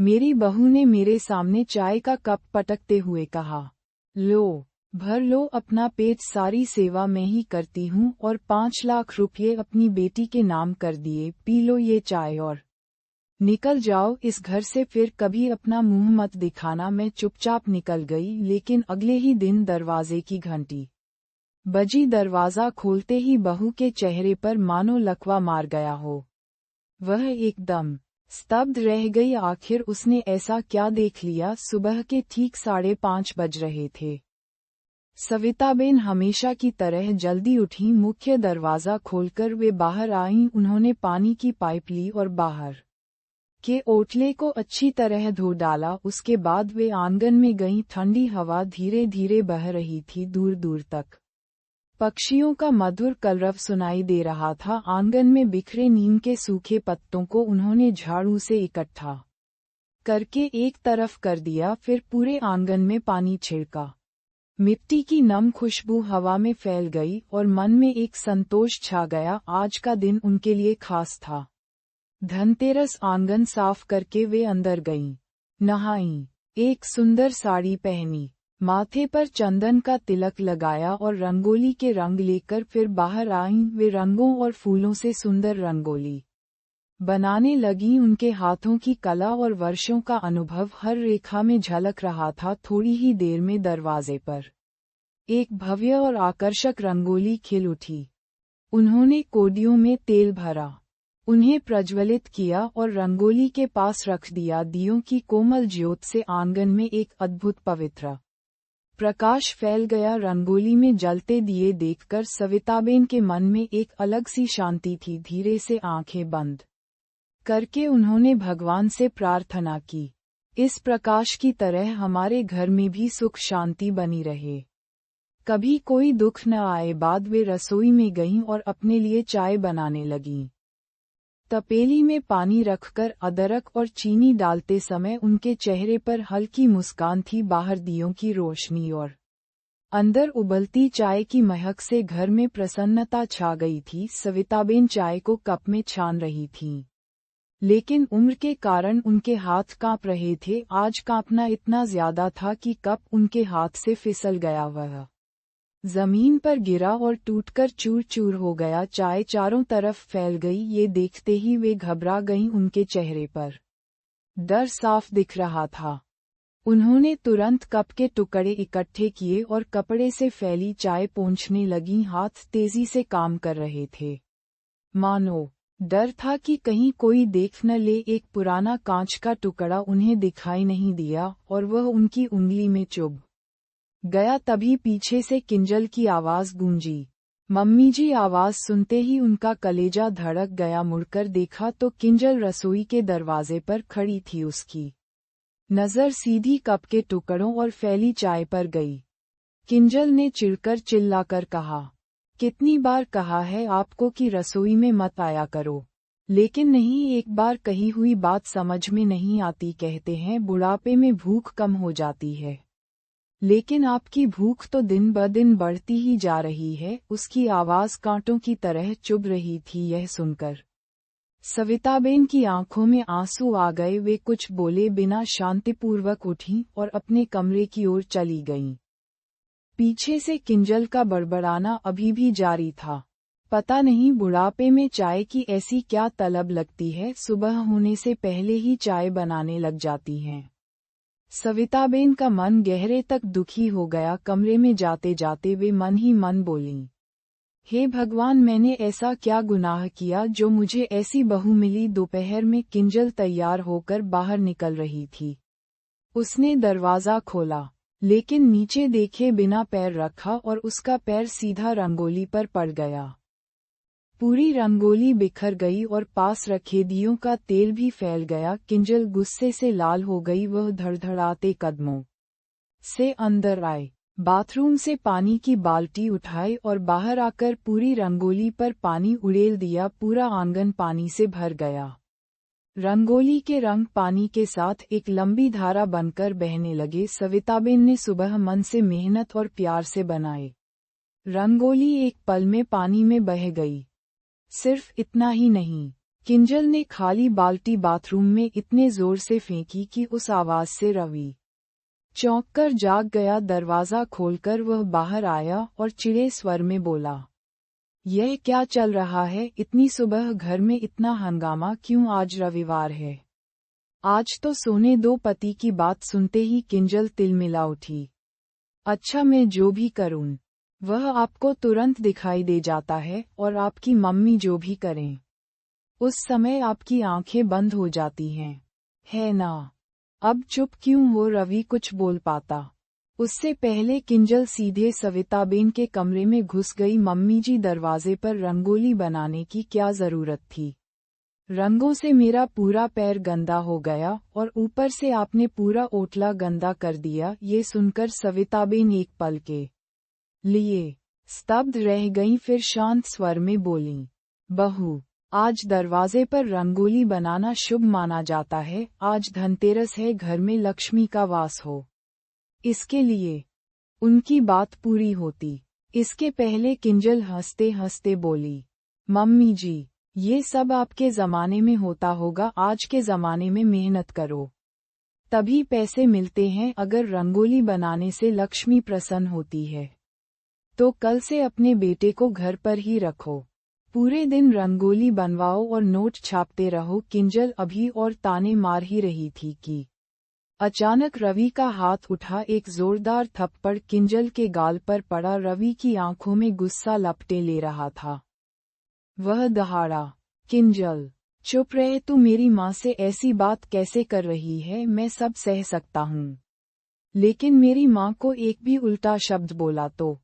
मेरी बहू ने मेरे सामने चाय का कप पटकते हुए कहा, लो, भर लो अपना पेट, सारी सेवा मैं ही करती हूँ और 5 लाख रुपये अपनी बेटी के नाम कर दिए, पी लो ये चाय और निकल जाओ इस घर से, फिर कभी अपना मुंह मत दिखाना। मैं चुपचाप निकल गई, लेकिन अगले ही दिन दरवाजे की घंटी बजी। दरवाजा खोलते ही बहू के चेहरे पर मानो लकवा मार गया हो। वह एकदम स्तब्ध रह गई। आखिर उसने ऐसा क्या देख लिया? सुबह के ठीक 5:30 बज रहे थे। सविताबेन हमेशा की तरह जल्दी उठी। मुख्य दरवाजा खोलकर वे बाहर आईं। उन्होंने पानी की पाइप ली और बाहर के ओटले को अच्छी तरह धो डाला। उसके बाद वे आंगन में गईं। ठंडी हवा धीरे धीरे बह रही थी, दूर दूर तक पक्षियों का मधुर कलरव सुनाई दे रहा था। आंगन में बिखरे नीम के सूखे पत्तों को उन्होंने झाड़ू से इकट्ठा करके एक तरफ कर दिया, फिर पूरे आंगन में पानी छिड़का। मिट्टी की नम खुशबू हवा में फैल गई और मन में एक संतोष छा गया। आज का दिन उनके लिए खास था। धनतेरस। आंगन साफ करके वे अंदर गईं, नहाईं, एक सुंदर साड़ी पहनी, माथे पर चंदन का तिलक लगाया और रंगोली के रंग लेकर फिर बाहर आईं। वे रंगों और फूलों से सुंदर रंगोली बनाने लगीं। उनके हाथों की कला और वर्षों का अनुभव हर रेखा में झलक रहा था। थोड़ी ही देर में दरवाजे पर एक भव्य और आकर्षक रंगोली खिल उठी। उन्होंने कोडियों में तेल भरा, उन्हें प्रज्वलित किया और रंगोली के पास रख दिया। दियों की कोमल ज्योत से आंगन में एक अद्भुत पवित्र प्रकाश फैल गया। रंगोली में जलते दिए देखकर सविताबेन के मन में एक अलग सी शांति थी। धीरे से आंखें बंद करके उन्होंने भगवान से प्रार्थना की, इस प्रकाश की तरह हमारे घर में भी सुख शांति बनी रहे, कभी कोई दुख न आए। बाद वे रसोई में गईं और अपने लिए चाय बनाने लगीं। तपेली में पानी रखकर अदरक और चीनी डालते समय उनके चेहरे पर हल्की मुस्कान थी। बाहर दियों की रोशनी और अंदर उबलती चाय की महक से घर में प्रसन्नता छा गई थी। सविताबेन चाय को कप में छान रही थीं, लेकिन उम्र के कारण उनके हाथ कांप रहे थे। आज कांपना इतना ज्यादा था कि कप उनके हाथ से फिसल गया, वह जमीन पर गिरा और टूटकर चूर चूर हो गया। चाय चारों तरफ फैल गई। ये देखते ही वे घबरा गईं। उनके चेहरे पर डर साफ दिख रहा था। उन्होंने तुरंत कप के टुकड़े इकट्ठे किए और कपड़े से फैली चाय पोंछने लगीं। हाथ तेजी से काम कर रहे थे, मानो डर था कि कहीं कोई देख न ले। एक पुराना कांच का टुकड़ा उन्हें दिखाई नहीं दिया और वह उनकी उंगली में चुभ गया। तभी पीछे से किंजल की आवाज गूंजी, मम्मी जी। आवाज सुनते ही उनका कलेजा धड़क गया। मुड़कर देखा तो किंजल रसोई के दरवाजे पर खड़ी थी। उसकी नजर सीधी कप के टुकड़ों और फैली चाय पर गई। किंजल ने चिढ़कर चिल्लाकर कहा, कितनी बार कहा है आपको कि रसोई में मत आया करो, लेकिन नहीं, एक बार कही हुई बात समझ में नहीं आती। कहते हैं बुढ़ापे में भूख कम हो जाती है, लेकिन आपकी भूख तो दिन ब दिन बढ़ती ही जा रही है। उसकी आवाज कांटों की तरह चुभ रही थी। यह सुनकर सविताबेन की आंखों में आंसू आ गए। वे कुछ बोले बिना शांतिपूर्वक उठीं और अपने कमरे की ओर चली गईं। पीछे से किंजल का बड़बड़ाना अभी भी जारी था। पता नहीं बुढ़ापे में चाय की ऐसी क्या तलब लगती है, सुबह होने से पहले ही चाय बनाने लग जाती हैं। सविताबेन का मन गहरे तक दुखी हो गया। कमरे में जाते जाते वे मन ही मन बोलीं, हे भगवान, मैंने ऐसा क्या गुनाह किया जो मुझे ऐसी बहू मिली। दोपहर में किंजल तैयार होकर बाहर निकल रही थी। उसने दरवाजा खोला, लेकिन नीचे देखे बिना पैर रखा और उसका पैर सीधा रंगोली पर पड़ गया। पूरी रंगोली बिखर गई और पास रखे दियों का तेल भी फैल गया। किंजल गुस्से से लाल हो गई। वह धड़धड़ाते कदमों से अंदर आए, बाथरूम से पानी की बाल्टी उठाई और बाहर आकर पूरी रंगोली पर पानी उड़ेल दिया। पूरा आंगन पानी से भर गया। रंगोली के रंग पानी के साथ एक लंबी धारा बनकर बहने लगे। सविताबेन ने सुबह मन से मेहनत और प्यार से बनाए रंगोली एक पल में पानी में बह गई। सिर्फ इतना ही नहीं, किंजल ने खाली बाल्टी बाथरूम में इतने जोर से फेंकी कि उस आवाज से रवि चौंक कर जाग गया। दरवाजा खोलकर वह बाहर आया और चिढ़े स्वर में बोला, यह क्या चल रहा है? इतनी सुबह घर में इतना हंगामा क्यों? आज रविवार है। आज तो सोने दो। पति की बात सुनते ही किंजल तिलमिला उठी। अच्छा, मैं जो भी करूं वह आपको तुरंत दिखाई दे जाता है, और आपकी मम्मी जो भी करें उस समय आपकी आंखें बंद हो जाती हैं, है ना? अब चुप क्यों हो? रवि कुछ बोल पाता उससे पहले किंजल सीधे सविताबेन के कमरे में घुस गई। मम्मी जी, दरवाजे पर रंगोली बनाने की क्या जरूरत थी? रंगों से मेरा पूरा पैर गंदा हो गया और ऊपर से आपने पूरा ओटला गंदा कर दिया। ये सुनकर सविताबेन एक पल के लिए स्तब्ध रह गईं, फिर शांत स्वर में बोलीं, बहू, आज दरवाजे पर रंगोली बनाना शुभ माना जाता है। आज धनतेरस है, घर में लक्ष्मी का वास हो, इसके लिए। उनकी बात पूरी होती इसके पहले किंजल हंसते हंसते बोली, मम्मी जी, ये सब आपके जमाने में होता होगा, आज के जमाने में मेहनत करो तभी पैसे मिलते हैं। अगर रंगोली बनाने से लक्ष्मी प्रसन्न होती है तो कल से अपने बेटे को घर पर ही रखो, पूरे दिन रंगोली बनवाओ और नोट छापते रहो। किंजल अभी और ताने मार ही रही थी कि अचानक रवि का हाथ उठा। एक जोरदार थप्पड़ किंजल के गाल पर पड़ा। रवि की आंखों में गुस्सा लपटे ले रहा था। वह दहाड़ा, किंजल, चुप रहे। तू मेरी माँ से ऐसी बात कैसे कर रही है? मैं सब सह सकता हूँ, लेकिन मेरी माँ को एक भी उल्टा शब्द बोला तो?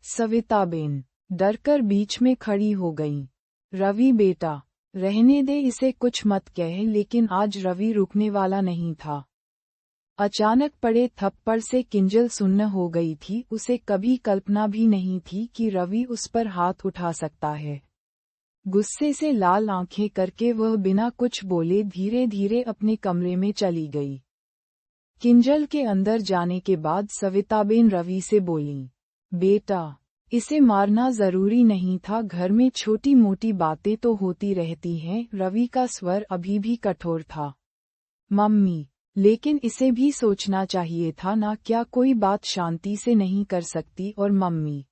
सविताबेन डरकर बीच में खड़ी हो गईं। रवि बेटा, रहने दे इसे, कुछ मत कह। लेकिन आज रवि रुकने वाला नहीं था। अचानक पड़े थप्पड़ से किंजल सुन्न हो गई थी। उसे कभी कल्पना भी नहीं थी कि रवि उस पर हाथ उठा सकता है। गुस्से से लाल आंखें करके वह बिना कुछ बोले धीरे धीरे अपने कमरे में चली गई। किंजल के अंदर जाने के बाद सविताबेन रवि से बोलीं, बेटा, इसे मारना जरूरी नहीं था। घर में छोटी मोटी बातें तो होती रहती हैं। रवि का स्वर अभी भी कठोर था। मम्मी, लेकिन इसे भी सोचना चाहिए था ना, क्या कोई बात शांति से नहीं कर सकती? और मम्मी,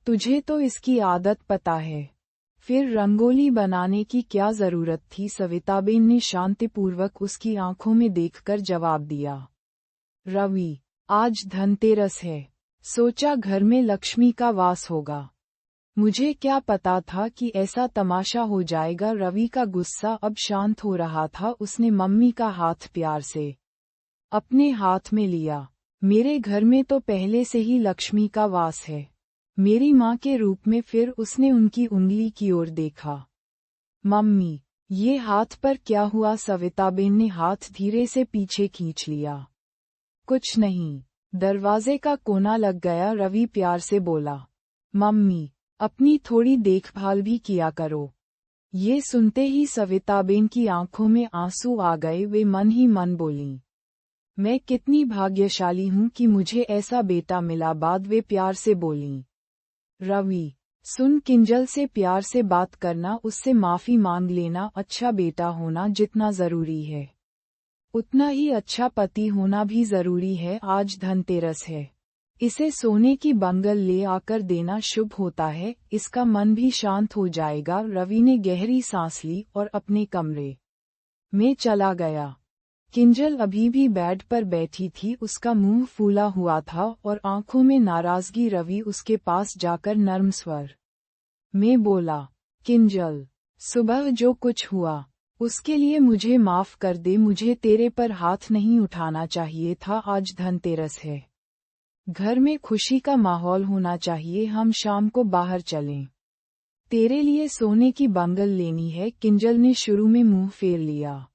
तुझे तो इसकी आदत पता है, फिर रंगोली बनाने की क्या जरूरत थी? सविताबेन ने शांतिपूर्वक उसकी आंखों में देखकर जवाब दिया, रवि, आज धनतेरस है, सोचा घर में लक्ष्मी का वास होगा। मुझे क्या पता था कि ऐसा तमाशा हो जाएगा। रवि का गुस्सा अब शांत हो रहा था। उसने मम्मी का हाथ प्यार से अपने हाथ में लिया। मेरे घर में तो पहले से ही लक्ष्मी का वास है, मेरी माँ के रूप में। फिर उसने उनकी उंगली की ओर देखा। मम्मी, ये हाथ पर क्या हुआ? सविताबेन ने हाथ धीरे से पीछे खींच लिया। कुछ नहीं, दरवाजे का कोना लग गया। रवि प्यार से बोला, मम्मी, अपनी थोड़ी देखभाल भी किया करो। ये सुनते ही सविताबेन की आंखों में आंसू आ गए। वे मन ही मन बोलीं, मैं कितनी भाग्यशाली हूँ कि मुझे ऐसा बेटा मिला। बाद वे प्यार से बोलीं, रवि, सुन, किंजल से प्यार से बात करना, उससे माफी मांग लेना। अच्छा बेटा होना जितना जरूरी है, उतना ही अच्छा पति होना भी जरूरी है। आज धनतेरस है, इसे सोने की बंगल ले आकर देना शुभ होता है, इसका मन भी शांत हो जाएगा। रवि ने गहरी सांस ली और अपने कमरे में चला गया। किंजल अभी भी बेड पर बैठी थी। उसका मुंह फूला हुआ था और आंखों में नाराजगी। रवि उसके पास जाकर नर्म स्वर में बोला, किंजल, सुबह जो कुछ हुआ उसके लिए मुझे माफ कर दे। मुझे तेरे पर हाथ नहीं उठाना चाहिए था। आज धनतेरस है, घर में खुशी का माहौल होना चाहिए। हम शाम को बाहर चलें, तेरे लिए सोने की बंगल लेनी है। किंजल ने शुरू में मुंह फेर लिया,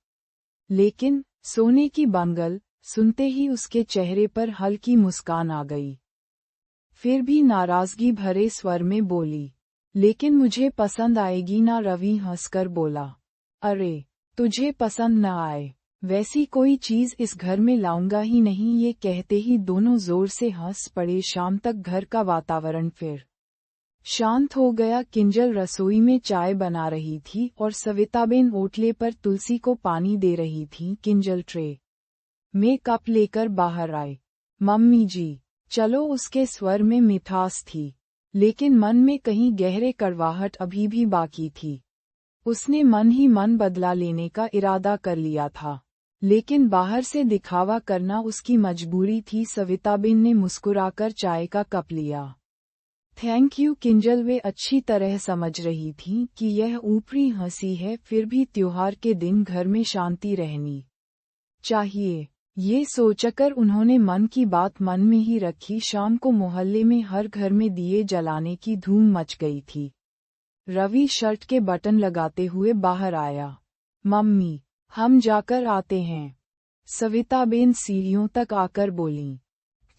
लेकिन सोने की बंगल सुनते ही उसके चेहरे पर हल्की मुस्कान आ गई। फिर भी नाराजगी भरे स्वर में बोली, लेकिन मुझे पसंद आएगी ना? रवि हंसकर बोला, अरे, तुझे पसंद न आए वैसी कोई चीज इस घर में लाऊंगा ही नहीं। ये कहते ही दोनों जोर से हंस पड़े। शाम तक घर का वातावरण फिर शांत हो गया। किंजल रसोई में चाय बना रही थी और सविताबेन ओटले पर तुलसी को पानी दे रही थी। किंजल ट्रे में कप लेकर बाहर आए। मम्मी जी, चलो। उसके स्वर में मिठास थी, लेकिन मन में कहीं गहरे कड़वाहट अभी भी बाकी थी। उसने मन ही मन बदला लेने का इरादा कर लिया था, लेकिन बाहर से दिखावा करना उसकी मजबूरी थी। सविताबेन ने मुस्कुराकर चाय का कप लिया। Thank you. किंजल वे अच्छी तरह समझ रही थी कि यह ऊपरी हंसी है, फिर भी त्योहार के दिन घर में शांति रहनी चाहिए। ये सोचकर उन्होंने मन की बात मन में ही रखी। शाम को मोहल्ले में हर घर में दिए जलाने की धूम मच गई थी। रवि शर्ट के बटन लगाते हुए बाहर आया। मम्मी, हम जाकर आते हैं। सविताबेन सीढ़ियों तक आकर बोलीं।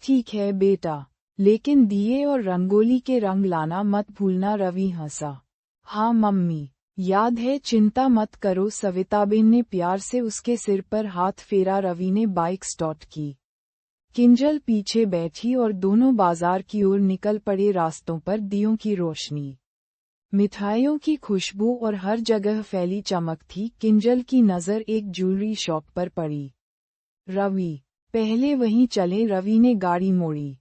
ठीक है बेटा, लेकिन दिए और रंगोली के रंग लाना मत भूलना। रवि हंसा। हाँ मम्मी, याद है, चिंता मत करो। सविताबेन ने प्यार से उसके सिर पर हाथ फेरा। रवि ने बाइक स्टार्ट की। किंजल पीछे बैठी और दोनों बाजार की ओर निकल पड़े। रास्तों पर दियों की रोशनी, मिठाइयों की खुशबू और हर जगह फैली चमक थी। किंजल की नज़र एक ज्वेलरी शॉप पर पड़ी। रवि, पहले वहीं चले। रवि ने गाड़ी मोड़ी।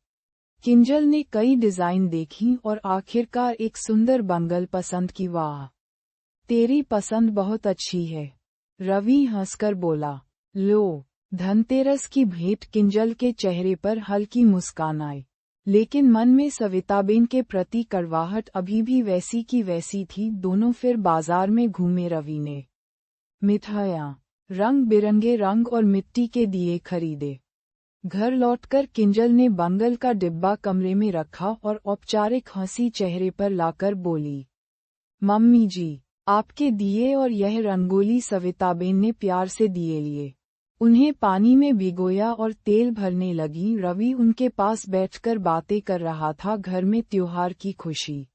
किंजल ने कई डिजाइन देखी और आखिरकार एक सुंदर बंगल पसंद की। वाह, तेरी पसंद बहुत अच्छी है, रवि हंसकर बोला। लो, धनतेरस की भेंट। किंजल के चेहरे पर हल्की मुस्कान आई, लेकिन मन में सविताबेन के प्रति कड़वाहट अभी भी वैसी की वैसी थी। दोनों फिर बाजार में घूमे। रवि ने मिठाइयाँ, रंग बिरंगे रंग और मिट्टी के दिए खरीदे। घर लौटकर किंजल ने बंगल का डिब्बा कमरे में रखा और औपचारिक हंसी चेहरे पर लाकर बोली, मम्मी जी, आपके दिए और यह रंगोली। सविताबेन ने प्यार से दिए लिए, उन्हें पानी में भिगोया और तेल भरने लगी। रवि उनके पास बैठकर बातें कर रहा था। घर में त्योहार की खुशी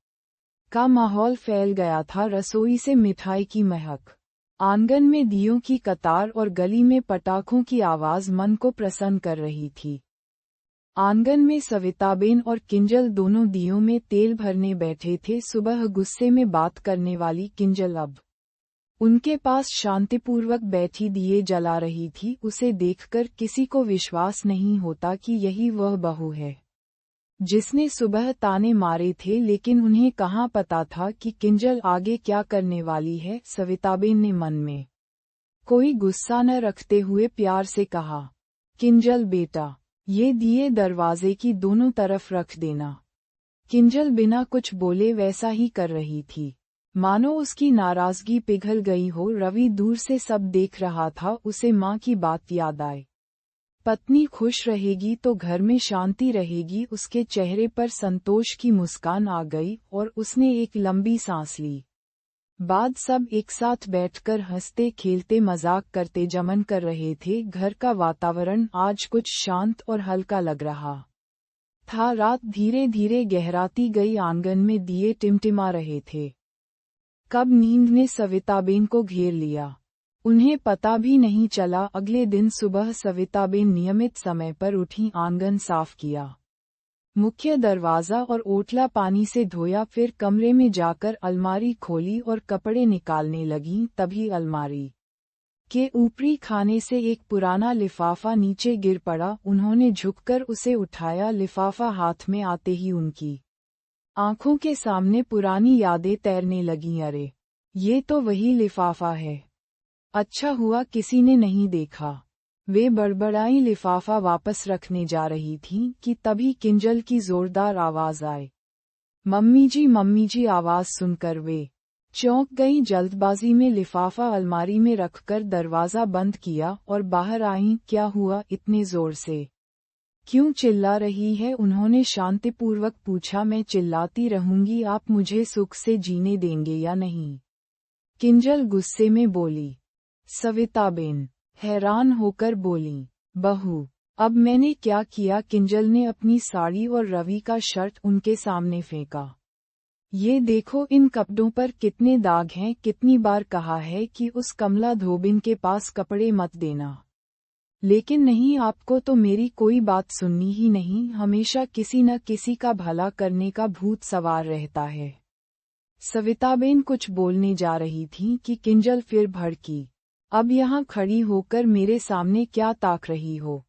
का माहौल फैल गया था। रसोई से मिठाई की महक, आंगन में दियों की कतार और गली में पटाखों की आवाज मन को प्रसन्न कर रही थी। आंगन में सविताबेन और किंजल दोनों दियों में तेल भरने बैठे थे। सुबह गुस्से में बात करने वाली किंजल अब उनके पास शांतिपूर्वक बैठी दिए जला रही थी। उसे देखकर किसी को विश्वास नहीं होता कि यही वह बहू है जिसने सुबह ताने मारे थे, लेकिन उन्हें कहाँ पता था कि किंजल आगे क्या करने वाली है। सविताबेन ने मन में कोई गुस्सा न रखते हुए प्यार से कहा, किंजल बेटा, ये दिए दरवाजे की दोनों तरफ रख देना। किंजल बिना कुछ बोले वैसा ही कर रही थी, मानो उसकी नाराजगी पिघल गई हो। रवि दूर से सब देख रहा था। उसे माँ की बात याद आई, पत्नी खुश रहेगी तो घर में शांति रहेगी। उसके चेहरे पर संतोष की मुस्कान आ गई और उसने एक लंबी सांस ली। बाद सब एक साथ बैठकर हंसते खेलते मजाक करते जमन कर रहे थे। घर का वातावरण आज कुछ शांत और हल्का लग रहा था। रात धीरे धीरे गहराती गई। आंगन में दिए टिमटिमा रहे थे। कब नींद ने सविताबेन को घेर लिया, उन्हें पता भी नहीं चला। अगले दिन सुबह सविताबेन नियमित समय पर उठी। आंगन साफ किया, मुख्य दरवाजा और ओटला पानी से धोया। फिर कमरे में जाकर अलमारी खोली और कपड़े निकालने लगीं। तभी अलमारी के ऊपरी खाने से एक पुराना लिफाफा नीचे गिर पड़ा। उन्होंने झुककर उसे उठाया। लिफाफा हाथ में आते ही उनकी आंखों के सामने पुरानी यादें तैरने लगीं। अरे, ये तो वही लिफाफा है। अच्छा हुआ किसी ने नहीं देखा। वे बड़बड़ाई लिफाफा वापस रखने जा रही थीं कि तभी किंजल की जोरदार आवाज आई, मम्मी जी। आवाज सुनकर वे चौंक गईं। जल्दबाजी में लिफाफा अलमारी में रखकर दरवाजा बंद किया और बाहर आईं। क्या हुआ, इतने जोर से क्यों चिल्ला रही है? उन्होंने शांतिपूर्वक पूछा। मैं चिल्लाती रहूंगी, आप मुझे सुख से जीने देंगे या नहीं? किंजल गुस्से में बोली। सविताबेन हैरान होकर बोली, बहू, अब मैंने क्या किया? किंजल ने अपनी साड़ी और रवि का शर्ट उनके सामने फेंका। ये देखो, इन कपड़ों पर कितने दाग हैं। कितनी बार कहा है कि उस कमला धोबिन के पास कपड़े मत देना। लेकिन नहीं, आपको तो मेरी कोई बात सुननी ही नहीं, हमेशा किसी न किसी का भला करने का भूत सवार रहता है। सविताबेन कुछ बोलने जा रही थी कि किंजल फिर भड़की। अब यहाँ खड़ी होकर मेरे सामने क्या ताक रही हो?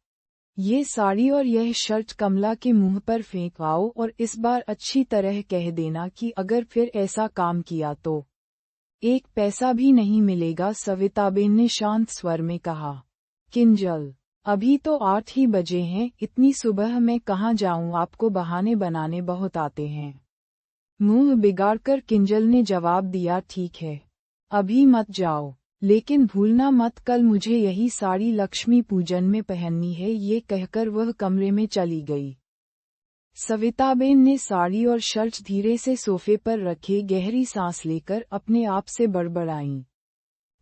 ये साड़ी और यह शर्ट कमला के मुंह पर फेंक आओ और इस बार अच्छी तरह कह देना कि अगर फिर ऐसा काम किया तो 1 पैसा भी नहीं मिलेगा, सविताबेन ने शांत स्वर में कहा। किंजल, अभी तो 8 ही बजे हैं, इतनी सुबह मैं कहाँ जाऊँ, आपको बहाने बनाने बहुत आते हैं। मुंह बिगाड़कर किंजल ने जवाब दिया, ठीक है, अभी मत जाओ, लेकिन भूलना मत कल मुझे यही साड़ी लक्ष्मी पूजन में पहननी है। ये कहकर वह कमरे में चली गई। सविताबेन ने साड़ी और शर्ट धीरे से सोफे पर रखे गहरी सांस लेकर अपने आप से बड़बड़ाई,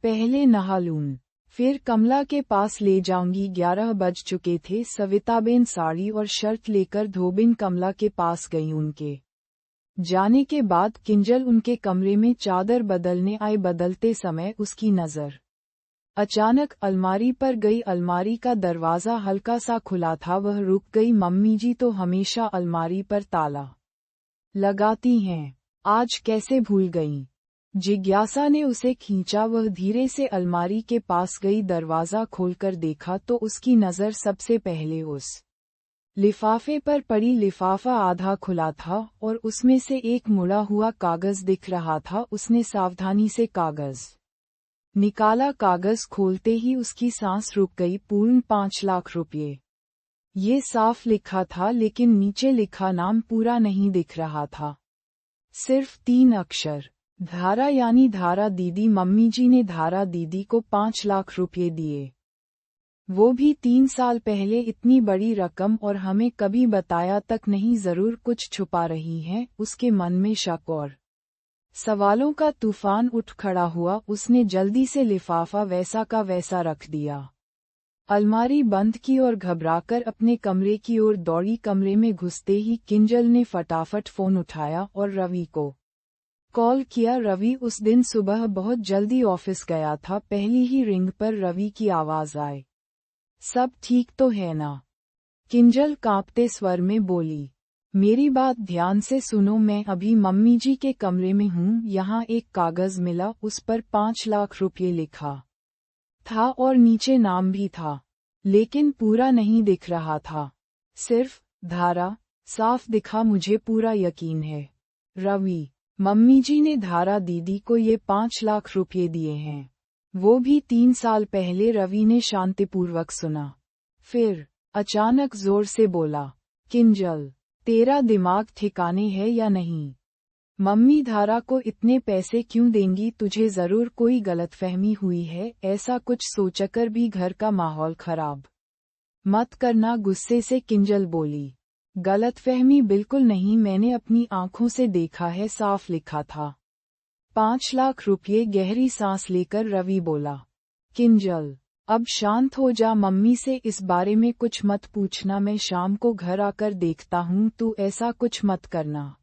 पहले नहा लूं, फिर कमला के पास ले जाऊंगी। 11 बज चुके थे। सविताबेन साड़ी और शर्ट लेकर धोबिन कमला के पास गई। उनके जाने के बाद किंजल उनके कमरे में चादर बदलने आई। बदलते समय उसकी नज़र अचानक अलमारी पर गई। अलमारी का दरवाज़ा हल्का सा खुला था। वह रुक गई। मम्मी जी तो हमेशा अलमारी पर ताला लगाती हैं, आज कैसे भूल गईं? जिज्ञासा ने उसे खींचा। वह धीरे से अलमारी के पास गई। दरवाज़ा खोलकर देखा तो उसकी नज़र सबसे पहले उस लिफाफे पर पड़ी। लिफाफा आधा खुला था और उसमें से एक मुड़ा हुआ कागज दिख रहा था। उसने सावधानी से कागज निकाला। कागज खोलते ही उसकी सांस रुक गई। पूर्ण 5 लाख रुपये। ये साफ लिखा था, लेकिन नीचे लिखा नाम पूरा नहीं दिख रहा था, सिर्फ 3 अक्षर, धारा, यानी धारा दीदी। मम्मी जी ने धारा दीदी को 5 लाख रुपये दिए, वो भी 3 साल पहले। इतनी बड़ी रकम और हमें कभी बताया तक नहीं, जरूर कुछ छुपा रही हैं। उसके मन में शक और सवालों का तूफान उठ खड़ा हुआ। उसने जल्दी से लिफाफा वैसा का वैसा रख दिया, अलमारी बंद की और घबराकर अपने कमरे की ओर दौड़ी। कमरे में घुसते ही किंजल ने फटाफट फोन उठाया और रवि को कॉल किया। रवि उस दिन सुबह बहुत जल्दी ऑफिस गया था। पहली ही रिंग पर रवि की आवाज आई, सब ठीक तो है ना? किंजल कांपते स्वर में बोली, मेरी बात ध्यान से सुनो, मैं अभी मम्मी जी के कमरे में हूँ। यहाँ एक कागज मिला, उस पर 5 लाख रुपये लिखा था और नीचे नाम भी था, लेकिन पूरा नहीं दिख रहा था, सिर्फ धारा साफ दिखा। मुझे पूरा यकीन है रवि, मम्मी जी ने धारा दीदी को ये 5 लाख रुपये दिए हैं, वो भी 3 साल पहले। रवि ने शांतिपूर्वक सुना, फिर अचानक जोर से बोला, किंजल, तेरा दिमाग ठिकाने है या नहीं? मम्मी धारा को इतने पैसे क्यों देंगी? तुझे जरूर कोई गलतफहमी हुई है। ऐसा कुछ सोचकर भी घर का माहौल खराब मत करना, गुस्से से किंजल बोली। गलतफहमी बिल्कुल नहीं, मैंने अपनी आंखों से देखा है, साफ लिखा था 5 लाख रुपये। गहरी सांस लेकर रवि बोला, किंजल, अब शांत हो जा, मम्मी से इस बारे में कुछ मत पूछना, मैं शाम को घर आकर देखता हूँ, तू ऐसा कुछ मत करना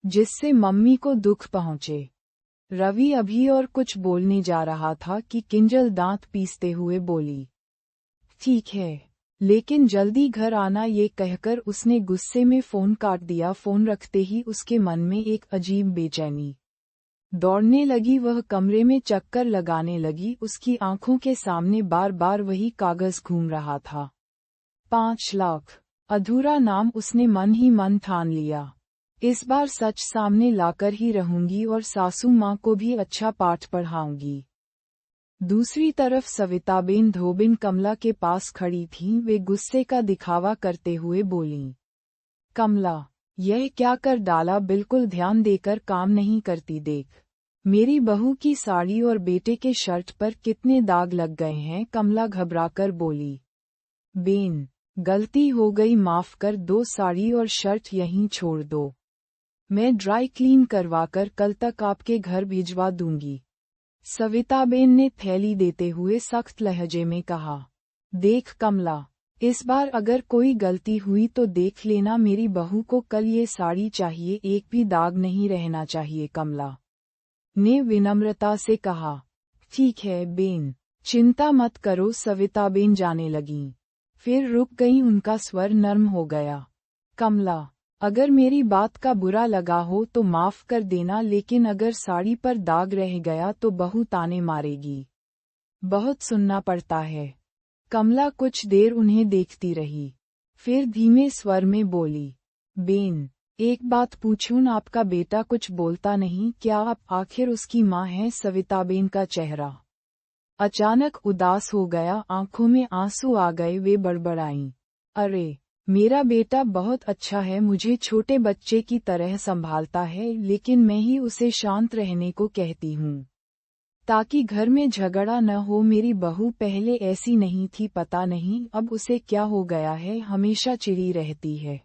जिससे मम्मी को दुख पहुँचे। रवि अभी और कुछ बोलने जा रहा था कि किंजल दांत पीसते हुए बोली, ठीक है, लेकिन जल्दी घर आना। ये कहकर उसने गुस्से में फोन काट दिया। फोन रखते ही उसके मन में एक अजीब बेचैनी दौड़ने लगी। वह कमरे में चक्कर लगाने लगी। उसकी आंखों के सामने बार बार वही कागज घूम रहा था, 5 लाख। अधूरा नाम उसने मन ही मन ठान लिया, इस बार सच सामने लाकर ही रहूंगी और सासू माँ को भी अच्छा पाठ पढ़ाऊंगी। दूसरी तरफ सविताबेन धोबिन कमला के पास खड़ी थीं। वे गुस्से का दिखावा करते हुए बोलीं, कमला, यह क्या कर डाला? बिल्कुल ध्यान देकर काम नहीं करती, देख मेरी बहू की साड़ी और बेटे के शर्ट पर कितने दाग लग गए हैं। कमला घबराकर बोली, बेन, गलती हो गई, माफ कर दो, साड़ी और शर्ट यहीं छोड़ दो, मैं ड्राई क्लीन करवाकर कल तक आपके घर भिजवा दूंगी। सविताबेन ने थैली देते हुए सख्त लहजे में कहा, देख कमला, इस बार अगर कोई गलती हुई तो देख लेना, मेरी बहू को कल ये साड़ी चाहिए, एक भी दाग नहीं रहना चाहिए। कमला ने विनम्रता से कहा, ठीक है बेन, चिंता मत करो, सविताबेन जाने लगीं। फिर रुक गई, उनका स्वर नर्म हो गया। कमला, अगर मेरी बात का बुरा लगा हो तो माफ कर देना, लेकिन अगर साड़ी पर दाग रह गया तो बहू ताने मारेगी। बहुत सुनना पड़ता है। कमला कुछ देर उन्हें देखती रही, फिर धीमे स्वर में बोली, बेन, एक बात पूछूं, आपका बेटा कुछ बोलता नहीं क्या? आप आखिर उसकी माँ हैं? सविताबेन का चेहरा अचानक उदास हो गया, आंखों में आंसू आ गए। वे बड़बड़ाईं, अरे, मेरा बेटा बहुत अच्छा है, मुझे छोटे बच्चे की तरह संभालता है, लेकिन मैं ही उसे शांत रहने को कहती हूँ ताकि घर में झगड़ा न हो। मेरी बहू पहले ऐसी नहीं थी, पता नहीं अब उसे क्या हो गया है, हमेशा चिड़ी रहती है।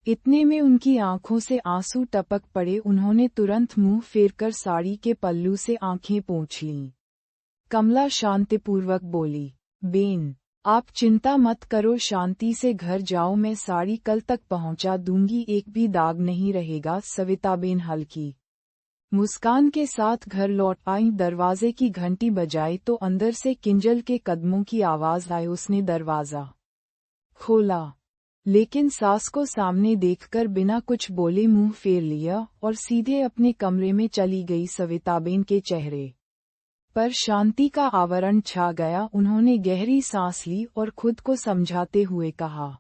इतने में उनकी आंखों से आंसू टपक पड़े। उन्होंने तुरंत मुंह फेरकर साड़ी के पल्लू से आंखें पोंछ लीं। कमला शांतिपूर्वक बोली, बेन, आप चिंता मत करो, शांति से घर जाओ, मैं साड़ी कल तक पहुंचा दूंगी, एक भी दाग नहीं रहेगा। सविताबेन हल्की मुस्कान के साथ घर लौट आई। दरवाजे की घंटी बजाई तो अंदर से किंजल के कदमों की आवाज आई। उसने दरवाजा खोला, लेकिन सास को सामने देखकर बिना कुछ बोले मुंह फेर लिया और सीधे अपने कमरे में चली गई। सविताबेन के चेहरे पर शांति का आवरण छा गया। उन्होंने गहरी सांस ली और खुद को समझाते हुए कहा,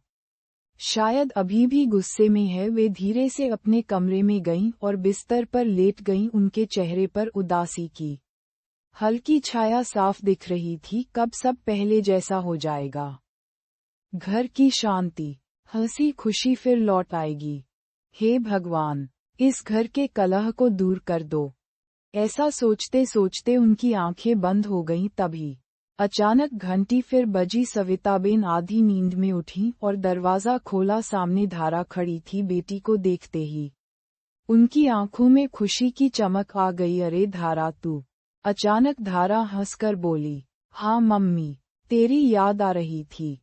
शायद अभी भी गुस्से में है। वे धीरे से अपने कमरे में गईं और बिस्तर पर लेट गईं। उनके चेहरे पर उदासी की हल्की छाया साफ दिख रही थी। कब सब पहले जैसा हो जाएगा? घर की शांति, हंसी खुशी फिर लौट आएगी। हे भगवान, इस घर के कलह को दूर कर दो। ऐसा सोचते सोचते उनकी आंखें बंद हो गईं। तभी अचानक घंटी फिर बजी। सविताबेन आधी नींद में उठी और दरवाजा खोला। सामने धारा खड़ी थी। बेटी को देखते ही उनकी आंखों में खुशी की चमक आ गई। अरे धारा, तू? अचानक धारा हंसकर बोली, हाँ मम्मी, तेरी याद आ रही थी,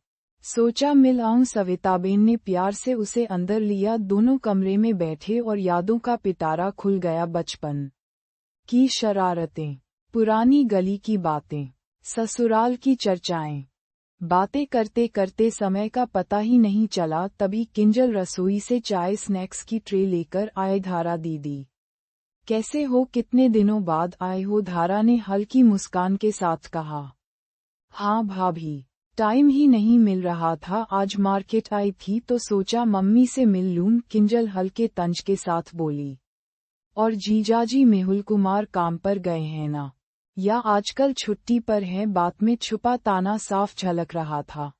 सोचा मिल आऊं। सविताबेन ने प्यार से उसे अंदर लिया। दोनों कमरे में बैठे और यादों का पिटारा खुल गया। बचपन की शरारतें, पुरानी गली की बातें, ससुराल की चर्चाएं। बातें करते करते समय का पता ही नहीं चला। तभी किंजल रसोई से चाय स्नैक्स की ट्रे लेकर आए। धारा दीदी, कैसे हो? कितने दिनों बाद आए हो? धारा ने हल्की मुस्कान के साथ कहा। हाँ भाभी, टाइम ही नहीं मिल रहा था, आज मार्केट आई थी तो सोचा मम्मी से मिल लूं। किंजल हल्के तंज के साथ बोली, और जीजाजी मेहुल कुमार काम पर गए हैं ना, या आजकल छुट्टी पर हैं? बात में छुपा ताना साफ झलक रहा था।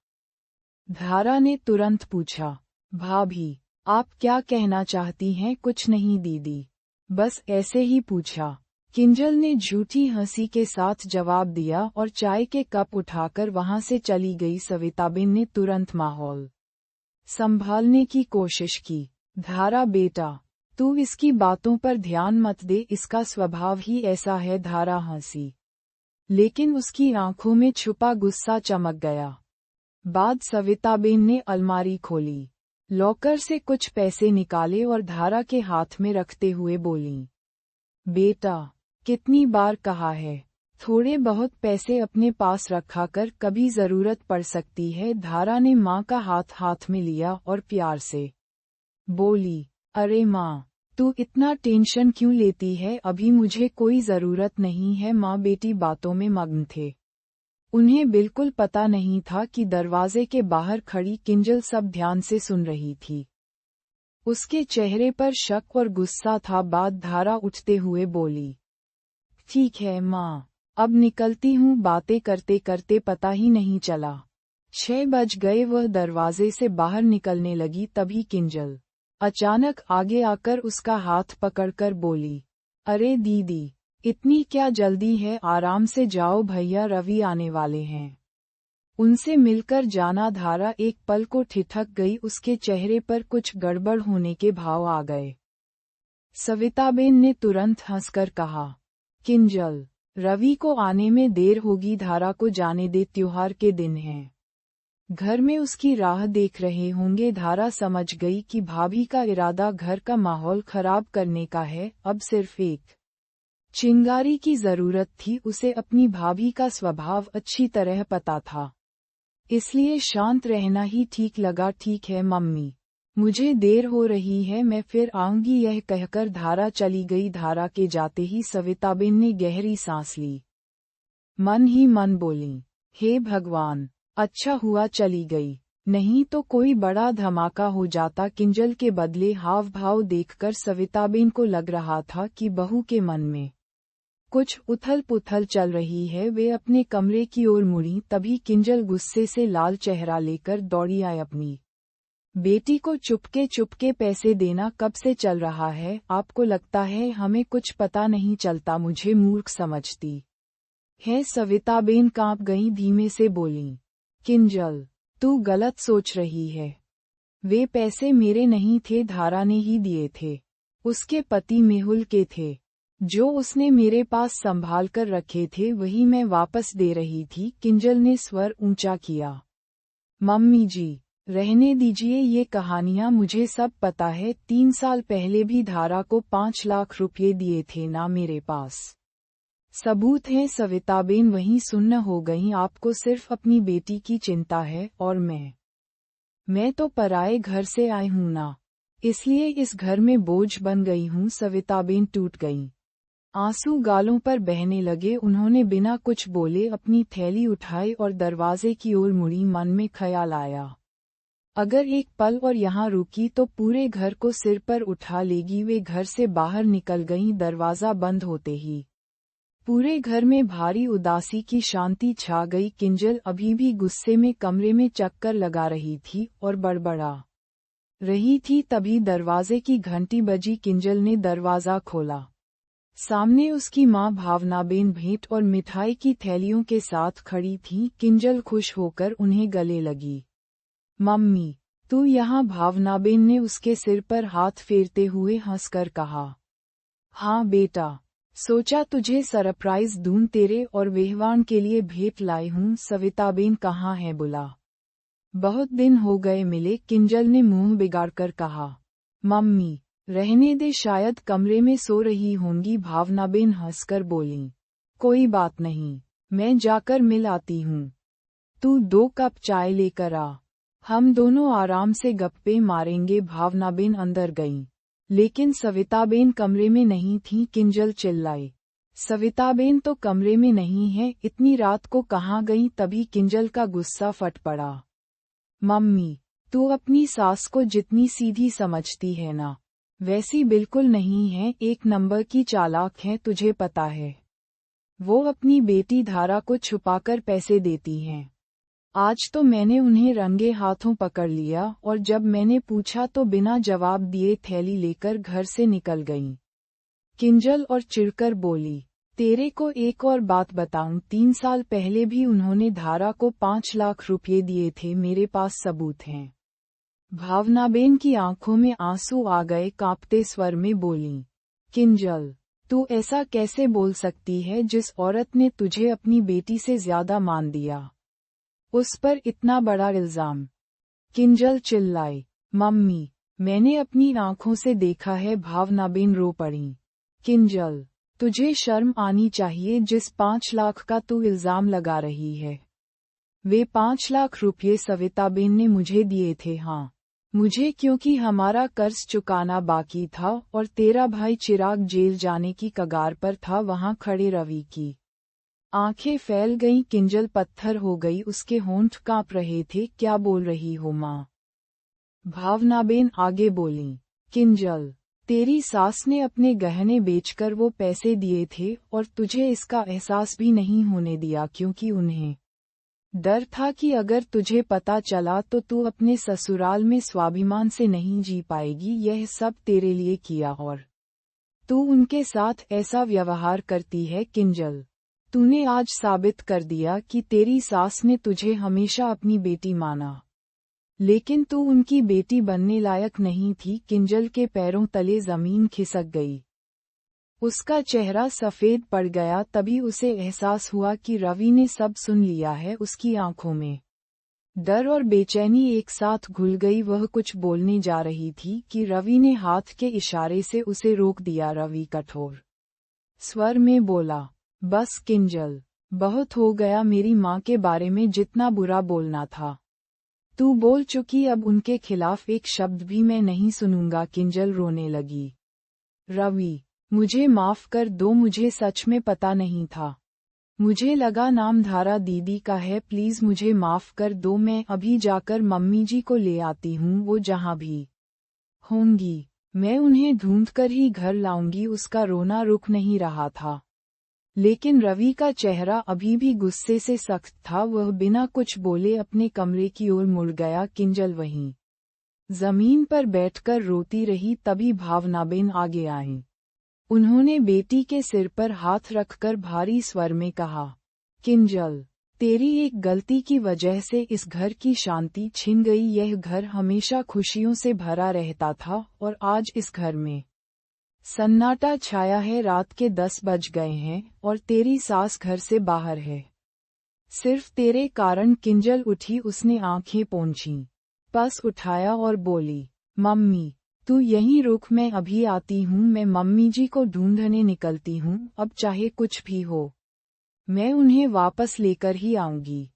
धारा ने तुरंत पूछा, भाभी, आप क्या कहना चाहती हैं? कुछ नहीं दीदी, बस ऐसे ही पूछा। किंजल ने झूठी हंसी के साथ जवाब दिया और चाय के कप उठाकर वहां से चली गई। सविताबेन ने तुरंत माहौल संभालने की कोशिश की। धारा बेटा, तू इसकी बातों पर ध्यान मत दे, इसका स्वभाव ही ऐसा है। धारा हंसी, लेकिन उसकी आंखों में छुपा गुस्सा चमक गया। बाद सविताबेन ने अलमारी खोली, लॉकर से कुछ पैसे निकाले और धारा के हाथ में रखते हुए बोलीं, बेटा, कितनी बार कहा है, थोड़े बहुत पैसे अपने पास रखा कर, कभी जरूरत पड़ सकती है। धारा ने माँ का हाथ में लिया और प्यार से बोली, अरे माँ, तू इतना टेंशन क्यों लेती है? अभी मुझे कोई जरूरत नहीं है। माँ बेटी बातों में मग्न थे। उन्हें बिल्कुल पता नहीं था कि दरवाजे के बाहर खड़ी किंजल सब ध्यान से सुन रही थी। उसके चेहरे पर शक और गुस्सा था। बाद धारा उठते हुए बोली, ठीक है माँ, अब निकलती हूँ। बातें करते करते पता ही नहीं चला 6 बज गए। वह दरवाजे से बाहर निकलने लगी, तभी किंजल अचानक आगे आकर उसका हाथ पकड़कर बोली, अरे दीदी, इतनी क्या जल्दी है? आराम से जाओ, भैया रवि आने वाले हैं, उनसे मिलकर जाना। धारा एक पल को ठिठक गई, उसके चेहरे पर कुछ गड़बड़ होने के भाव आ गए। सविताबेन ने तुरंत हंसकर कहा, किंजल, रवि को आने में देर होगी, धारा को जाने दे, त्योहार के दिन हैं, घर में उसकी राह देख रहे होंगे। धारा समझ गई कि भाभी का इरादा घर का माहौल खराब करने का है। अब सिर्फ एक चिंगारी की जरूरत थी, उसे अपनी भाभी का स्वभाव अच्छी तरह पता था, इसलिए शांत रहना ही ठीक लगा। ठीक है मम्मी, मुझे देर हो रही है, मैं फिर आऊंगी, यह कहकर धारा चली गई। धारा के जाते ही सविताबेन ने गहरी सांस ली। मन ही मन बोली, हे भगवान, अच्छा हुआ चली गई, नहीं तो कोई बड़ा धमाका हो जाता। किंजल के बदले हाव भाव देखकर सविताबेन को लग रहा था कि बहू के मन में कुछ उथल पुथल चल रही है। वे अपने कमरे की ओर मुड़ी, तभी किंजल गुस्से से लाल चेहरा लेकर दौड़ी आई। अपनी बेटी को चुपके चुपके पैसे देना कब से चल रहा है? आपको लगता है हमें कुछ पता नहीं चलता? मुझे मूर्ख समझती है? सविताबेन कांप गई, धीमे से बोली, किंजल, तू गलत सोच रही है। वे पैसे मेरे नहीं थे, धारा ने ही दिए थे। उसके पति मेहुल के थे। जो उसने मेरे पास संभाल कर रखे थे वही मैं वापस दे रही थी। किंजल ने स्वर ऊंचा किया। मम्मी जी, रहने दीजिए ये कहानियां, मुझे सब पता है। 3 साल पहले भी धारा को 5 लाख रुपये दिए थे ना, मेरे पास सबूत हैं। सविताबेन वहीं सुन्न हो गईं। आपको सिर्फ अपनी बेटी की चिंता है, और मैं तो पराए घर से आई हूं ना, इसलिए इस घर में बोझ बन गई हूं। सविताबेन टूट गईं। आंसू गालों पर बहने लगे। उन्होंने बिना कुछ बोले अपनी थैली उठाई और दरवाजे की ओर मुड़ी। मन में ख्याल आया, अगर एक पल और यहाँ रुकी तो पूरे घर को सिर पर उठा लेगी। वे घर से बाहर निकल गईं। दरवाजा बंद होते ही पूरे घर में भारी उदासी की शांति छा गई। किंजल अभी भी गुस्से में कमरे में चक्कर लगा रही थी और बड़बड़ा रही थी। तभी दरवाजे की घंटी बजी। किंजल ने दरवाजा खोला। सामने उसकी मां भावनाबेन भेंट और मिठाई की थैलियों के साथ खड़ी थीं। किंजल खुश होकर उन्हें गले लगी। मम्मी, तू यहाँ? भावनाबेन ने उसके सिर पर हाथ फेरते हुए हंसकर कहा। हाँ बेटा, सोचा तुझे सरप्राइज दूं, तेरे और वेहवान के लिए भेंट लाई हूँ। सविताबेन कहाँ है? बुला, बहुत दिन हो गए मिले। किंजल ने मुंह बिगाड़कर कहा। मम्मी, रहने दे, शायद कमरे में सो रही होंगी। भावनाबेन हंसकर बोली। कोई बात नहीं, मैं जाकर मिल आती हूँ। तू 2 कप चाय लेकर आ, हम दोनों आराम से गप्पे मारेंगे। भावनाबेन अंदर गईं, लेकिन सविताबेन कमरे में नहीं थी। किंजल चिल्लाई, सविताबेन तो कमरे में नहीं है, इतनी रात को कहाँ गई? तभी किंजल का गुस्सा फट पड़ा। मम्मी, तू अपनी सास को जितनी सीधी समझती है ना, वैसी बिल्कुल नहीं है। 1 नंबर की चालाक है, तुझे पता है। वो अपनी बेटी धारा को छुपाकर पैसे देती हैं। आज तो मैंने उन्हें रंगे हाथों पकड़ लिया, और जब मैंने पूछा तो बिना जवाब दिए थैली लेकर घर से निकल गईं। किंजल और चिढ़कर बोली, तेरे को एक और बात बताऊं, 3 साल पहले भी उन्होंने धारा को 5 लाख रुपये दिए थे, मेरे पास सबूत हैं। भावनाबेन की आंखों में आंसू आ गए। कांपते स्वर में बोली, किंजल, तू ऐसा कैसे बोल सकती है? जिस औरत ने तुझे अपनी बेटी से ज्यादा मान दिया, उस पर इतना बड़ा इल्जाम? किंजल चिल्लाई। मम्मी, मैंने अपनी आंखों से देखा है। भावनाबेन रो पड़ी। किंजल, तुझे शर्म आनी चाहिए, जिस 5 लाख का तू इल्जाम लगा रही है, वे 5 लाख रुपये सविताबेन ने मुझे दिए थे। हाँ, मुझे, क्योंकि हमारा कर्ज चुकाना बाकी था और तेरा भाई चिराग जेल जाने की कगार पर था। वहां खड़े रवि की आंखें फैल गईं। किंजल पत्थर हो गई, उसके होंठ कांप रहे थे। क्या बोल रही हो माँ? भावनाबेन आगे बोली। किंजल, तेरी सास ने अपने गहने बेचकर वो पैसे दिए थे, और तुझे इसका एहसास भी नहीं होने दिया, क्योंकि उन्हें डर था कि अगर तुझे पता चला तो तू अपने ससुराल में स्वाभिमान से नहीं जी पाएगी। यह सब तेरे लिए किया, और तू उनके साथ ऐसा व्यवहार करती है। किंजल, तूने आज साबित कर दिया कि तेरी सास ने तुझे हमेशा अपनी बेटी माना, लेकिन तू उनकी बेटी बनने लायक नहीं थी। किंजल के पैरों तले जमीन खिसक गई। उसका चेहरा सफेद पड़ गया। तभी उसे एहसास हुआ कि रवि ने सब सुन लिया है। उसकी आंखों में डर और बेचैनी एक साथ घुल गई। वह कुछ बोलने जा रही थी कि रवि ने हाथ के इशारे से उसे रोक दिया। रवि कठोर स्वर में बोला। बस किंजल, बहुत हो गया मेरी माँ के बारे में जितना बुरा बोलना था। तू बोल चुकी, अब उनके खिलाफ एक शब्द भी मैं नहीं सुनूंगा। किंजल रोने लगी। रवि, मुझे माफ कर दो, मुझे सच में पता नहीं था। मुझे लगा नाम धारा दीदी का है, प्लीज मुझे माफ कर दो। मैं अभी जाकर मम्मी जी को ले आती हूँ, वो जहाँ भी होंगी मैं उन्हें ढूंढकर ही घर लाऊंगी। उसका रोना रुक नहीं रहा था, लेकिन रवि का चेहरा अभी भी गुस्से से सख्त था। वह बिना कुछ बोले अपने कमरे की ओर मुड़ गया। किंजल वहीं जमीन पर बैठकर रोती रही। तभी भावनाबेन आगे आईं। उन्होंने बेटी के सिर पर हाथ रखकर भारी स्वर में कहा, किंजल, तेरी एक गलती की वजह से इस घर की शांति छिन गई। यह घर हमेशा खुशियों से भरा रहता था और आज इस घर में सन्नाटा छाया है। रात के 10 बज गए हैं और तेरी सास घर से बाहर है। सिर्फ तेरे कारण। किंजल उठी, उसने आंखें पोंछीं, पस उठाया और बोली, मम्मी, तू यहीं रुक, मैं अभी आती हूँ। मैं मम्मी जी को ढूंढने निकलती हूँ। अब चाहे कुछ भी हो, मैं उन्हें वापस लेकर ही आऊंगी।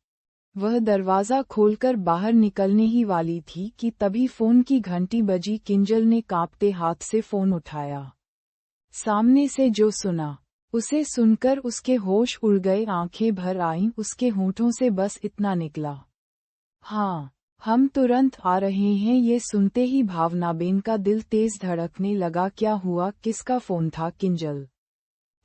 वह दरवाजा खोलकर बाहर निकलने ही वाली थी कि तभी फोन की घंटी बजी। किंजल ने कांपते हाथ से फोन उठाया। सामने से जो सुना, उसे सुनकर उसके होश उड़ गए, आंखें भर आईं। उसके होठों से बस इतना निकला, हाँ, हम तुरंत आ रहे हैं। ये सुनते ही भावनाबेन का दिल तेज धड़कने लगा। क्या हुआ? किसका फोन था? किंजल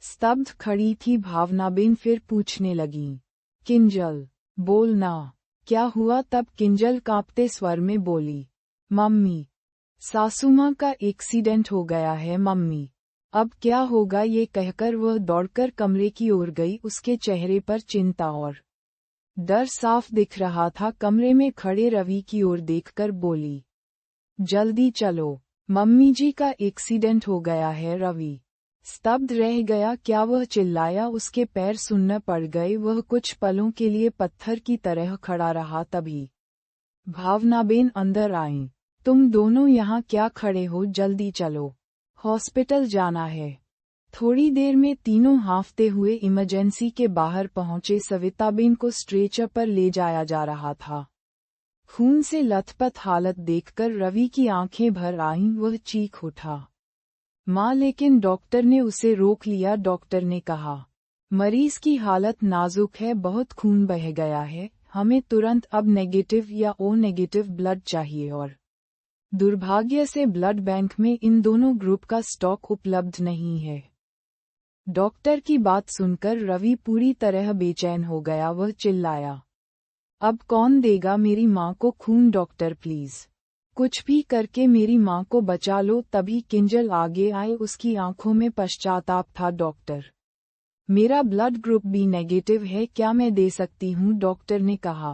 स्तब्ध खड़ी थी। भावनाबेन फिर पूछने लगी, किंजल, बोलना, क्या हुआ? तब किंजल कांपते स्वर में बोली, मम्मी, सासुमां का एक्सीडेंट हो गया है। मम्मी, अब क्या होगा? ये कहकर वह दौड़कर कमरे की ओर गई। उसके चेहरे पर चिंता और डर साफ दिख रहा था। कमरे में खड़े रवि की ओर देखकर बोली, जल्दी चलो, मम्मी जी का एक्सीडेंट हो गया है। रवि स्तब्ध रह गया। क्या वह चिल्लाया? उसके पैर सुन्न पड़ गए। वह कुछ पलों के लिए पत्थर की तरह खड़ा रहा। तभी भावनाबेन अंदर आईं। तुम दोनों यहाँ क्या खड़े हो? जल्दी चलो, हॉस्पिटल जाना है। थोड़ी देर में तीनों हांफते हुए इमरजेंसी के बाहर पहुंचे। सविताबेन को स्ट्रेचर पर ले जाया जा रहा था। खून से लथपथ हालत देखकर रवि की आंखें भर आईं। वह चीख उठा, माँ, लेकिन डॉक्टर ने उसे रोक लिया। डॉक्टर ने कहा, मरीज की हालत नाजुक है, बहुत खून बह गया है, हमें तुरंत अब नेगेटिव या ओ नेगेटिव ब्लड चाहिए और दुर्भाग्य से ब्लड बैंक में इन दोनों ग्रुप का स्टॉक उपलब्ध नहीं है। डॉक्टर की बात सुनकर रवि पूरी तरह बेचैन हो गया। वह चिल्लाया, अब कौन देगा मेरी माँ को खून? डॉक्टर प्लीज, कुछ भी करके मेरी माँ को बचा लो। तभी किंजल आगे आए। उसकी आंखों में पश्चाताप था। डॉक्टर, मेरा ब्लड ग्रुप बी नेगेटिव है, क्या मैं दे सकती हूँ? डॉक्टर ने कहा।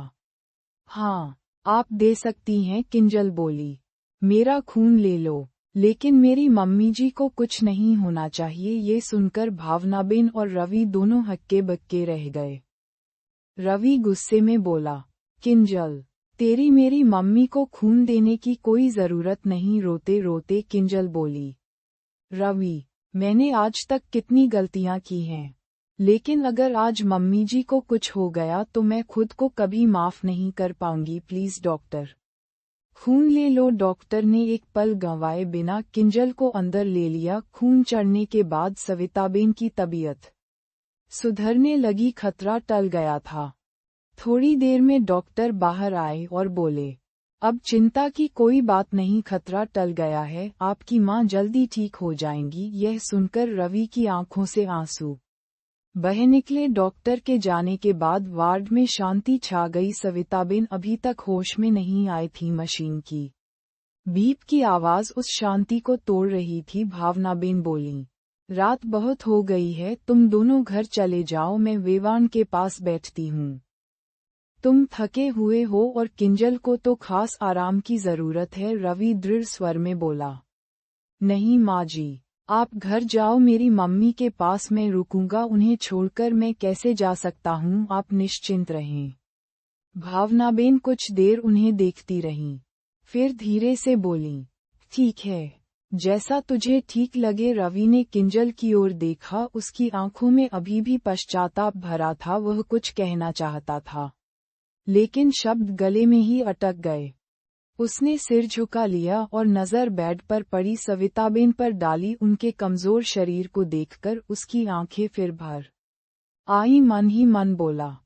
हाँ, आप दे सकती हैं, किंजल बोली, मेरा खून ले लो, लेकिन मेरी मम्मी जी को कुछ नहीं होना चाहिए। ये सुनकर भावनाबेन और रवि दोनों हक्के बक्के रह गए। रवि गुस्से में बोला, किंजल, तेरी मेरी मम्मी को खून देने की कोई जरूरत नहीं। रोते रोते किंजल बोली, रवि, मैंने आज तक कितनी गलतियां की हैं, लेकिन अगर आज मम्मी जी को कुछ हो गया तो मैं खुद को कभी माफ नहीं कर पाऊंगी। प्लीज डॉक्टर, खून ले लो। डॉक्टर ने एक पल गंवाए बिना किंजल को अंदर ले लिया। खून चढ़ने के बाद सविताबेन की तबीयत सुधरने लगी। खतरा टल गया था। थोड़ी देर में डॉक्टर बाहर आए और बोले, अब चिंता की कोई बात नहीं, खतरा टल गया है, आपकी माँ जल्दी ठीक हो जाएंगी। यह सुनकर रवि की आंखों से आंसू बह निकले। डॉक्टर के जाने के बाद वार्ड में शांति छा गई। सविताबेन अभी तक होश में नहीं आई थी। मशीन की बीप की आवाज उस शांति को तोड़ रही थी। भावनाबेन बोली, रात बहुत हो गई है, तुम दोनों घर चले जाओ, मैं वेवान के पास बैठती हूँ। तुम थके हुए हो और किंजल को तो खास आराम की जरूरत है। रवि दृढ़ स्वर में बोला, नहीं माँ जी, आप घर जाओ, मेरी मम्मी के पास मैं रुकूंगा, उन्हें छोड़कर मैं कैसे जा सकता हूँ, आप निश्चिंत रहें। भावनाबेन कुछ देर उन्हें देखती रहीं, फिर धीरे से बोली, ठीक है, जैसा तुझे ठीक लगे। रवि ने किंजल की ओर देखा, उसकी आंखों में अभी भी पश्चाताप भरा था। वह कुछ कहना चाहता था, लेकिन शब्द गले में ही अटक गए। उसने सिर झुका लिया और नजर बेड पर पड़ी सविताबेन पर डाली। उनके कमजोर शरीर को देखकर उसकी आंखें फिर भर आई। मन ही मन बोला,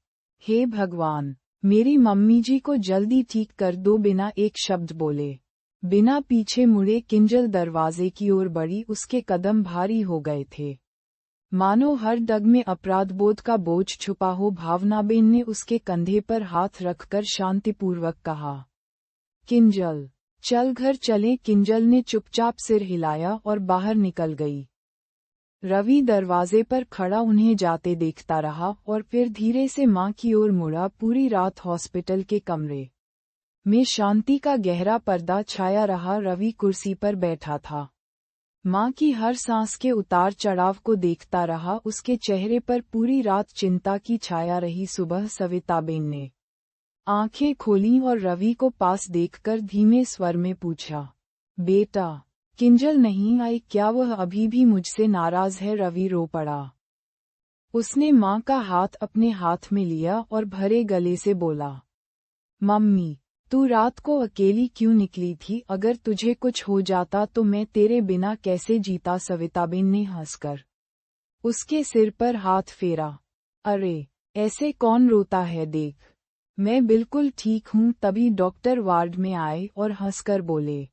हे भगवान, मेरी मम्मी जी को जल्दी ठीक कर दो। बिना एक शब्द बोले, बिना पीछे मुड़े किंजल दरवाजे की ओर बढ़ी। उसके कदम भारी हो गए थे, मानो हर डग में अपराधबोध का बोझ छुपा हो। भावनाबेन ने उसके कंधे पर हाथ रखकर शांतिपूर्वक कहा, किंजल, चल घर चलें। किंजल ने चुपचाप सिर हिलाया और बाहर निकल गई। रवि दरवाजे पर खड़ा उन्हें जाते देखता रहा और फिर धीरे से मां की ओर मुड़ा। पूरी रात हॉस्पिटल के कमरे में शांति का गहरा पर्दा छाया रहा। रवि कुर्सी पर बैठा था, मां की हर सांस के उतार चढ़ाव को देखता रहा। उसके चेहरे पर पूरी रात चिंता की छाया रही। सुबह सविताबेन ने आंखें खोलीं और रवि को पास देखकर धीमे स्वर में पूछा, बेटा, किंजल नहीं आई क्या? वह अभी भी मुझसे नाराज है। रवि रो पड़ा। उसने मां का हाथ अपने हाथ में लिया और भरे गले से बोला, मम्मी, तू रात को अकेली क्यों निकली थी? अगर तुझे कुछ हो जाता तो मैं तेरे बिना कैसे जीता? सविताबेन ने हंसकर उसके सिर पर हाथ फेरा। अरे, ऐसे कौन रोता है, देख, मैं बिल्कुल ठीक हूँ। तभी डॉक्टर वार्ड में आए और हंसकर बोले,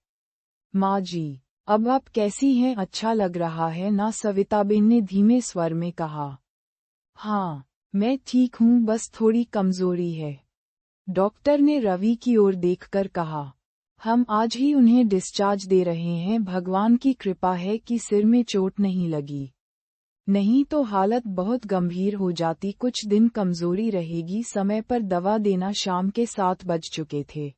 माँ जी, अब आप कैसी हैं? अच्छा लग रहा है ना? सविताबेन ने धीमे स्वर में कहा, हाँ, मैं ठीक हूँ, बस थोड़ी कमजोरी है। डॉक्टर ने रवि की ओर देखकर कहा, हम आज ही उन्हें डिस्चार्ज दे रहे हैं। भगवान की कृपा है कि सिर में चोट नहीं लगी, नहीं तो हालत बहुत गंभीर हो जाती। कुछ दिन कमजोरी रहेगी, समय पर दवा देना। शाम के 7 बज चुके थे।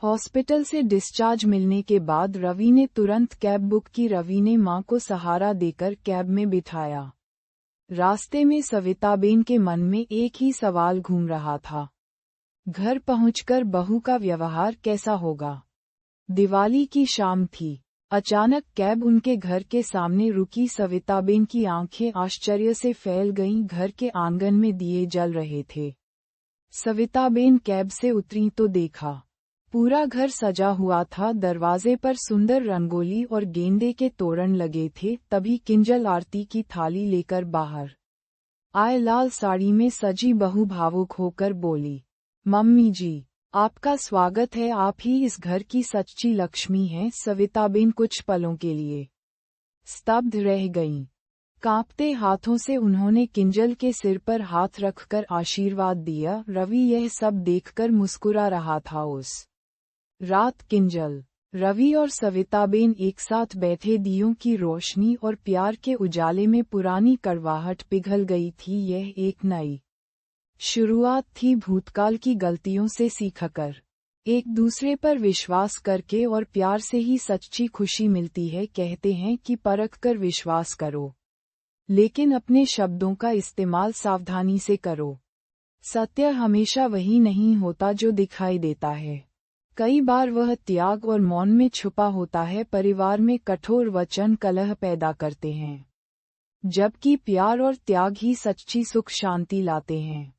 हॉस्पिटल से डिस्चार्ज मिलने के बाद रवि ने तुरंत कैब बुक की। रवि ने मां को सहारा देकर कैब में बिठाया। रास्ते में सविताबेन के मन में एक ही सवाल घूम रहा था, घर पहुंचकर बहू का व्यवहार कैसा होगा? दिवाली की शाम थी। अचानक कैब उनके घर के सामने रुकी। सविताबेन की आंखें आश्चर्य से फैल गईं। घर के आंगन में दिए जल रहे थे। सविताबेन कैब से उतरी तो देखा, पूरा घर सजा हुआ था। दरवाजे पर सुंदर रंगोली और गेंदे के तोरण लगे थे। तभी किंजल आरती की थाली लेकर बाहर आए। लाल साड़ी में सजी बहू भावुक होकर बोली, मम्मी जी, आपका स्वागत है। आप ही इस घर की सच्ची लक्ष्मी हैं। सविताबेन कुछ पलों के लिए स्तब्ध रह गईं। कांपते हाथों से उन्होंने किंजल के सिर पर हाथ रखकर आशीर्वाद दिया। रवि यह सब देखकर मुस्कुरा रहा था। उस रात किंजल, रवि और सविताबेन एक साथ बैठे। दियों की रोशनी और प्यार के उजाले में पुरानी कड़वाहट पिघल गई थी। यह एक नई शुरुआत थी। भूतकाल की गलतियों से सीखकर, एक दूसरे पर विश्वास करके और प्यार से ही सच्ची खुशी मिलती है। कहते हैं कि परख कर विश्वास करो, लेकिन अपने शब्दों का इस्तेमाल सावधानी से करो। सत्य हमेशा वही नहीं होता जो दिखाई देता है। कई बार वह त्याग और मौन में छुपा होता है। परिवार में कठोर वचन कलह पैदा करते हैं, जबकि प्यार और त्याग ही सच्ची सुख शांति लाते हैं।